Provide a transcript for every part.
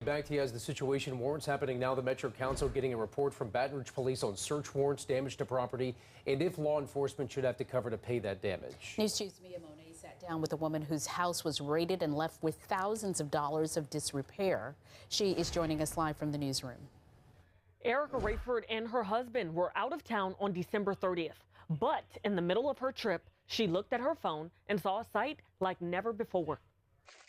back to you as the situation warrants happening now. The Metro Council getting a report from Baton Rouge Police on search warrants, damage to property, and if law enforcement should have to cover to pay that damage. News 2's Mia Monet sat down with a woman whose house was raided and left with thousands of dollars of disrepair. She is joining us live from the newsroom. Erica Rayford and her husband were out of town on December 30th, but in the middle of her trip, she looked at her phone and saw a sight like never before.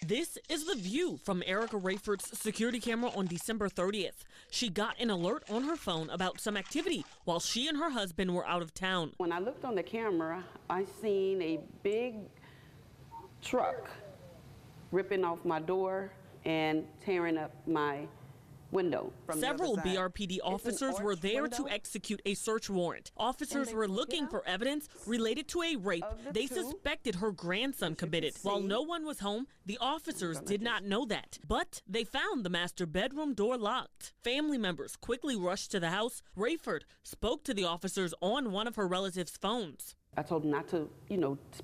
This is the view from Erica Rayford's security camera on December 30th. She got an alert on her phone about some activity while she and her husband were out of town. When I looked on the camera, I seen a big truck ripping off my door and tearing up my window. Several BRPD officers were there to execute a search warrant. Officers were looking for evidence related to a rape they suspected her grandson committed. While no one was home, the officers did not know that. But they found the master bedroom door locked. Family members quickly rushed to the house. Rayford spoke to the officers on one of her relatives' phones. I told them not to,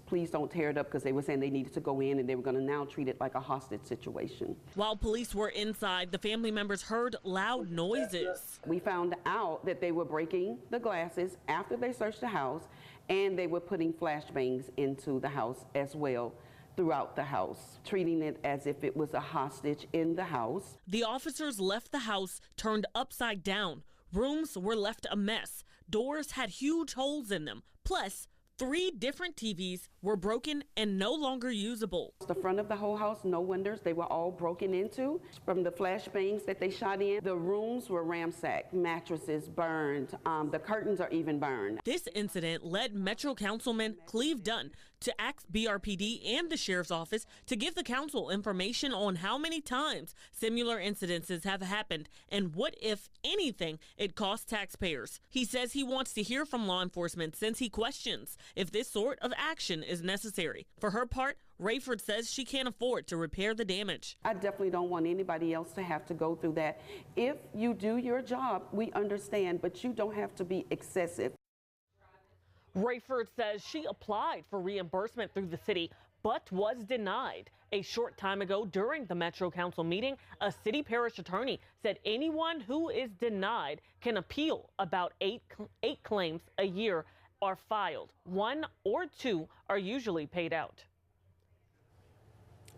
please don't tear it up, because they were saying they needed to go in and they were going to now treat it like a hostage situation. While police were inside, the family members heard loud noises. We found out that they were breaking the glasses after they searched the house, and they were putting flashbangs into the house as well, throughout the house, treating it as if it was a hostage in the house. The officers left the house turned upside down. Rooms were left a mess. Doors had huge holes in them. Plus, 3 different TVs were broken and no longer usable. The front of the whole house, no windows, they were all broken into. From the flashbangs that they shot in, the rooms were ransacked, mattresses burned, the curtains are even burned. This incident led Metro Councilman Cleve Dunn to ask BRPD and the Sheriff's Office to give the council information on how many times similar incidences have happened and what, if anything, it costs taxpayers. He says he wants to hear from law enforcement since he questions if this sort of action is necessary. For her part, Rayford says she can't afford to repair the damage. I definitely don't want anybody else to have to go through that. If you do your job, we understand, but you don't have to be excessive. Rayford says she applied for reimbursement through the city, but was denied. A short time ago during the Metro Council meeting, a city parish attorney said anyone who is denied can appeal. About eight claims a year are filed. 1 or 2 are usually paid out.